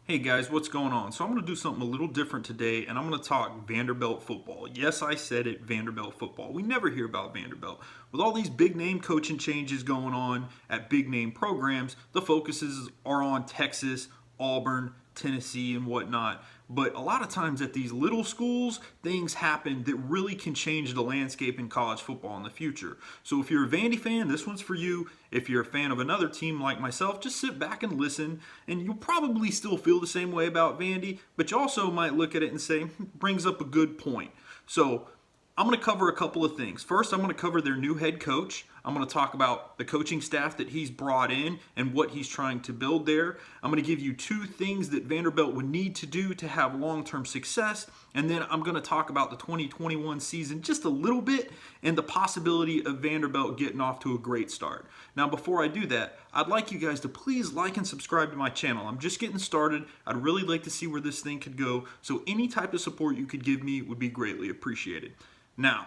Hey guys, what's going on? So I'm going to do something a little different today and I'm going to talk Vanderbilt football. Yes, I said it, Vanderbilt football. We never hear about Vanderbilt. With all these big name coaching changes going on at big name programs, the focuses are on Texas, Auburn, Tennessee, and whatnot. But a lot of times at these little schools, things happen that really can change the landscape in college football in the future. So if you're a Vandy fan, this one's for you. If you're a fan of another team like myself, just sit back and listen, and you'll probably still feel the same way about Vandy, but you also might look at it and say, brings up a good point. So I'm going to cover a couple of things. First, I'm going to cover their new head coach. I'm going to talk about the coaching staff that he's brought in and what he's trying to build there. I'm going to give you two things that Vanderbilt would need to do to have long-term success. And then I'm going to talk about the 2021 season just a little bit and the possibility of Vanderbilt getting off to a great start. Now, before I do that, I'd like you guys to please like and subscribe to my channel. I'm just getting started. I'd really like to see where this thing could go. So any type of support you could give me would be greatly appreciated. Now,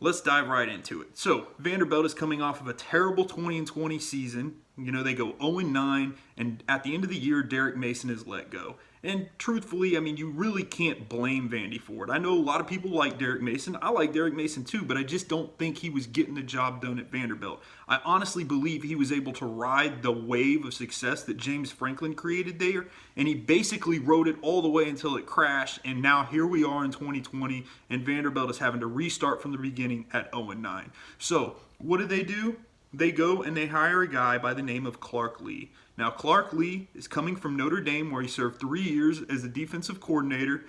let's dive right into it. So, Vanderbilt is coming off of a terrible 2020 season. You know, they go 0-9, and at the end of the year, Derek Mason is let go. And truthfully, I mean, you really can't blame Vandy for it. I know a lot of people like Derek Mason. I like Derek Mason too, but I just don't think he was getting the job done at Vanderbilt. I honestly believe he was able to ride the wave of success that James Franklin created there, and he basically rode it all the way until it crashed, and now here we are in 2020, and Vanderbilt is having to restart from the beginning at 0-9. So, what do? They go and they hire a guy by the name of Clark Lee. Now, Clark Lee is coming from Notre Dame, where he served 3 years as a defensive coordinator.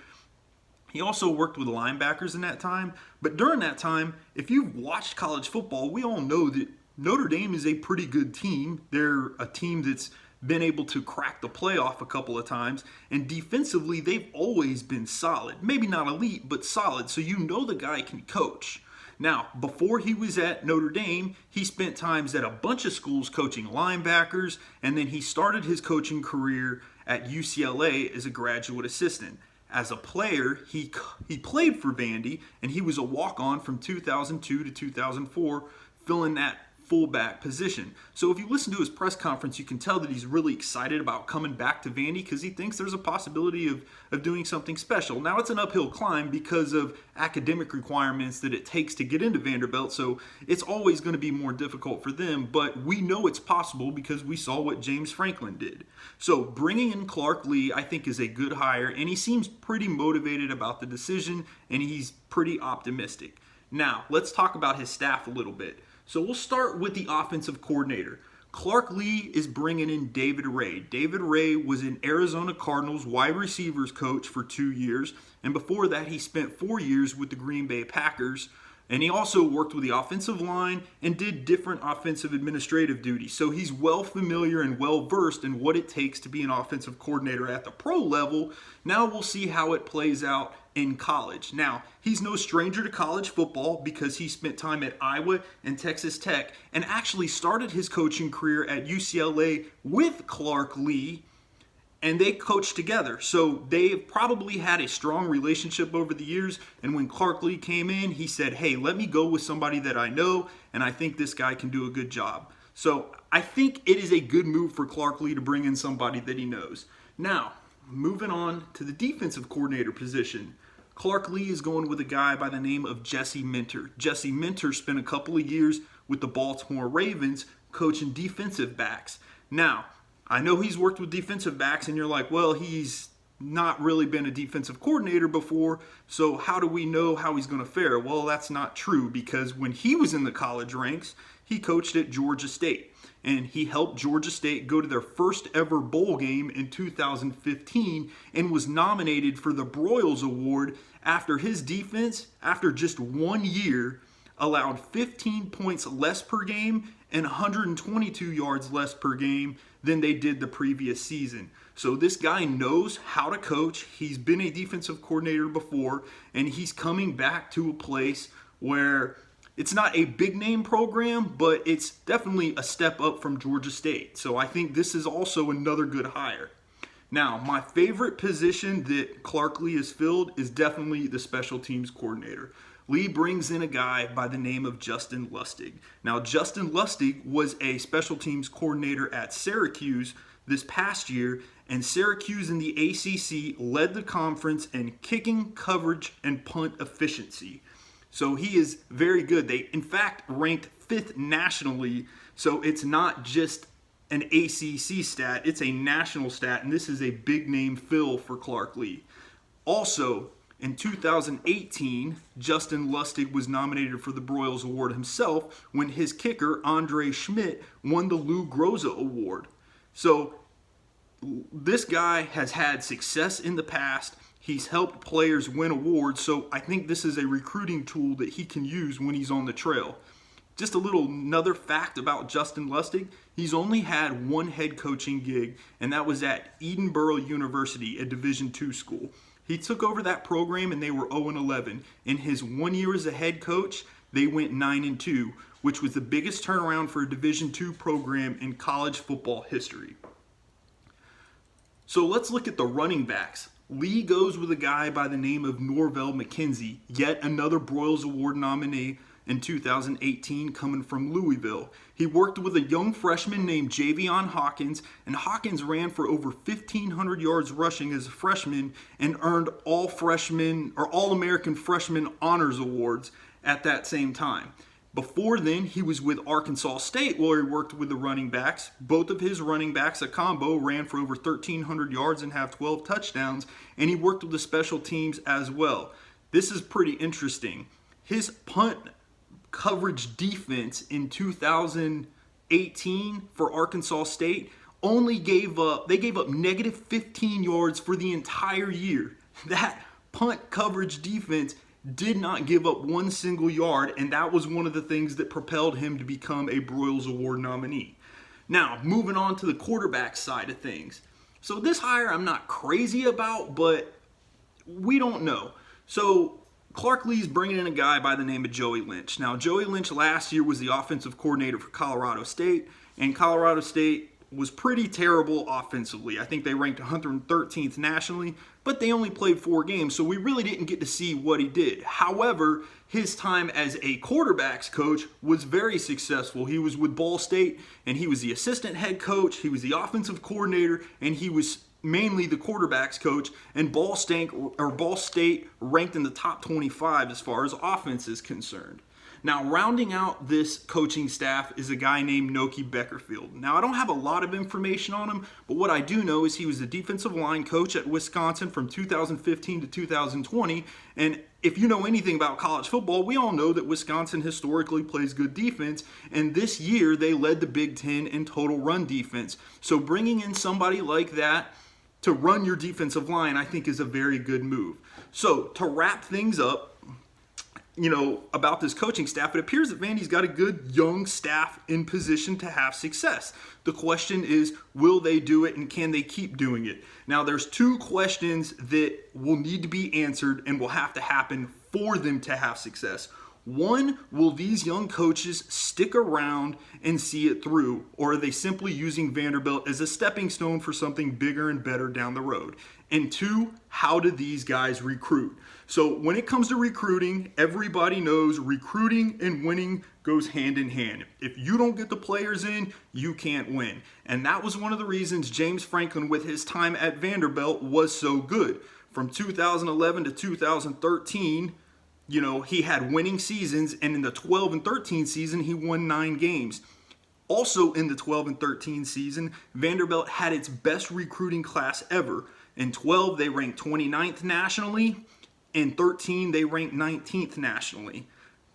He also worked with linebackers in that time. But during that time, if you've watched college football, we all know that Notre Dame is a pretty good team. They're a team that's been able to crack the playoff a couple of times. And defensively, they've always been solid. Maybe not elite, but solid. So you know the guy can coach. Now, before he was at Notre Dame, he spent times at a bunch of schools coaching linebackers, and then he started his coaching career at UCLA as a graduate assistant. As a player, he played for Vandy, and he was a walk-on from 2002 to 2004, filling that fullback position. So if you listen to his press conference, you can tell that he's really excited about coming back to Vandy because he thinks there's a possibility of doing something special. Now, it's an uphill climb because of academic requirements that it takes to get into Vanderbilt, so it's always going to be more difficult for them, but we know it's possible because we saw what James Franklin did. So bringing in Clark Lee, I think, is a good hire, and he seems pretty motivated about the decision, and he's pretty optimistic. Now, let's talk about his staff a little bit. So we'll start with the offensive coordinator. Clark Lee is bringing in David Ray. David Ray was an Arizona Cardinals wide receivers coach for 2 years, and before that he spent 4 years with the Green Bay Packers. And he also worked with the offensive line and did different offensive administrative duties. So he's well familiar and well versed in what it takes to be an offensive coordinator at the pro level. Now we'll see how it plays out in college. Now, he's no stranger to college football because he spent time at Iowa and Texas Tech and actually started his coaching career at UCLA with Clark Lee, and they coached together. So they've probably had a strong relationship over the years. And when Clark Lee came in, he said, hey, let me go with somebody that I know, and I think this guy can do a good job. So I think it is a good move for Clark Lee to bring in somebody that he knows. Now, moving on to the defensive coordinator position. Clark Lee is going with a guy by the name of Jesse Minter. Jesse Minter spent a couple of years with the Baltimore Ravens coaching defensive backs. Now, I know he's worked with defensive backs, and you're like, well, he's not really been a defensive coordinator before, so how do we know how he's going to fare? Well, that's not true, because when he was in the college ranks, he coached at Georgia State, and he helped Georgia State go to their first ever bowl game in 2015 and was nominated for the Broyles Award after his defense, after just 1 year, allowed 15 points less per game and 122 yards less per game than they did the previous season. So this guy knows how to coach. He's been a defensive coordinator before, and he's coming back to a place where it's not a big name program, but it's definitely a step up from Georgia State. So I think this is also another good hire. Now, my favorite position that Clark Lee has filled is definitely the special teams coordinator. Lee brings in a guy by the name of Justin Lustig. Now, Justin Lustig was a special teams coordinator at Syracuse this past year, and Syracuse in the ACC led the conference in kicking, coverage, and punt efficiency. So he is very good. They, in fact, ranked 5th nationally, so it's not just an ACC stat, it's a national stat, and this is a big name fill for Clark Lea. Also, in 2018, Justin Lustig was nominated for the Broyles Award himself when his kicker, Andre Schmidt, won the Lou Groza Award. So this guy has had success in the past. He's helped players win awards, so I think this is a recruiting tool that he can use when he's on the trail. Just a little another fact about Justin Lustig, he's only had one head coaching gig, and that was at Edinburgh University, a Division II school. He took over that program and they were 0-11. In his 1 year as a head coach, they went 9-2, which was the biggest turnaround for a Division II program in college football history. So let's look at the running backs. Lee goes with a guy by the name of Norvell McKenzie, yet another Broyles Award nominee in 2018 coming from Louisville. He worked with a young freshman named Javion Hawkins, and Hawkins ran for over 1,500 yards rushing as a freshman and earned All-American Freshman Honors Awards at that same time. Before then, he was with Arkansas State where he worked with the running backs. Both of his running backs, a combo, ran for over 1,300 yards and have 12 touchdowns, and he worked with the special teams as well. This is pretty interesting. His punt coverage defense in 2018 for Arkansas State only gave up negative 15 yards for the entire year. That punt coverage defense did not give up one single yard, and that was one of the things that propelled him to become a Broyles Award nominee. Now, moving on to the quarterback side of things. So this hire I'm not crazy about, but we don't know. So Clark Lea's bringing in a guy by the name of Joey Lynch. Now, Joey Lynch last year was the offensive coordinator for Colorado State, and Colorado State was pretty terrible offensively. I think they ranked 113th nationally, but they only played 4 games, so we really didn't get to see what he did. However, his time as a quarterbacks coach was very successful. He was with Ball State, and he was the assistant head coach, he was the offensive coordinator, and he was mainly the quarterbacks coach, and Ball State ranked in the top 25 as far as offense is concerned. Now, rounding out this coaching staff is a guy named Noki Beckerfield. Now, I don't have a lot of information on him, but what I do know is he was the defensive line coach at Wisconsin from 2015 to 2020, and if you know anything about college football, we all know that Wisconsin historically plays good defense, and this year they led the Big Ten in total run defense. So bringing in somebody like that to run your defensive line, I think, is a very good move. So to wrap things up, about this coaching staff, it appears that Vandy's got a good young staff in position to have success. The question is, will they do it and can they keep doing it? Now, there's 2 questions that will need to be answered and will have to happen for them to have success. One, will these young coaches stick around and see it through, or are they simply using Vanderbilt as a stepping stone for something bigger and better down the road? And 2, how do these guys recruit? So when it comes to recruiting, everybody knows recruiting and winning goes hand in hand. If you don't get the players in, you can't win. And that was one of the reasons James Franklin, with his time at Vanderbilt, was so good. From 2011 to 2013, he had winning seasons, and in the 12 and 13 season, he won 9 games. Also in the 12 and 13 season, Vanderbilt had its best recruiting class ever. In 12, they ranked 29th nationally. In 13, they ranked 19th nationally.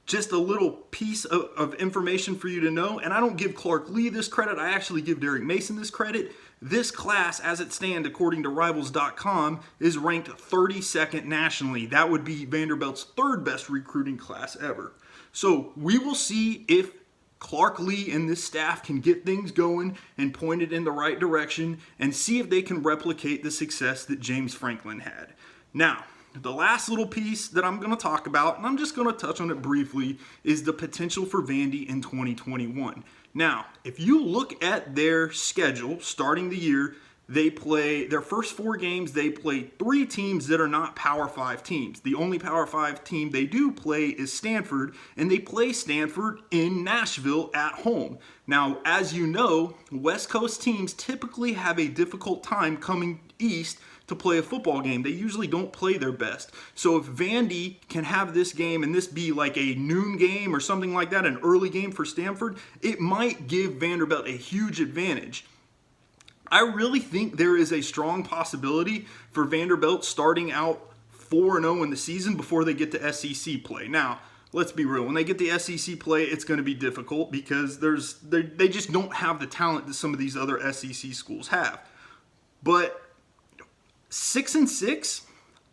Just a little piece of information for you to know, and I don't give Clark Lea this credit, I actually give Derek Mason this credit. This class, as it stands, according to Rivals.com, is ranked 32nd nationally. That would be Vanderbilt's 3rd best recruiting class ever. So we will see if Clark Lea and this staff can get things going and point it in the right direction and see if they can replicate the success that James Franklin had. Now, the last little piece that I'm going to talk about, and I'm just going to touch on it briefly, is the potential for Vandy in 2021. Now, if you look at their schedule starting the year, they play their first 4 games, they play 3 teams that are not Power 5 teams. The only Power 5 team they do play is Stanford, and they play Stanford in Nashville at home. Now, as you know, West Coast teams typically have a difficult time coming east to play a football game. They usually don't play their best. So if Vandy can have this game and this be like a noon game or something like that, an early game for Stanford, it might give Vanderbilt a huge advantage. I really think there is a strong possibility for Vanderbilt starting out 4-0 in the season before they get to SEC play. Now, let's be real. When they get the SEC play, it's going to be difficult because they just don't have the talent that some of these other SEC schools have. But 6-6,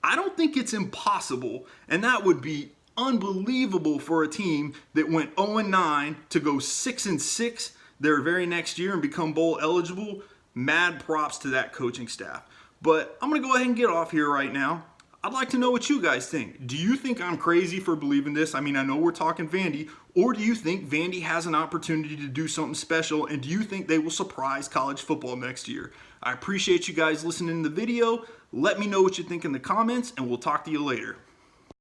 I don't think it's impossible, and that would be unbelievable for a team that went 0-9 to go 6-6 their very next year and become bowl eligible. Mad props to that coaching staff. But I'm going to go ahead and get off here right now. I'd like to know what you guys think. Do you think I'm crazy for believing this? I mean, I know we're talking Vandy. Or do you think Vandy has an opportunity to do something special? And do you think they will surprise college football next year? I appreciate you guys listening to the video. Let me know what you think in the comments, and we'll talk to you later.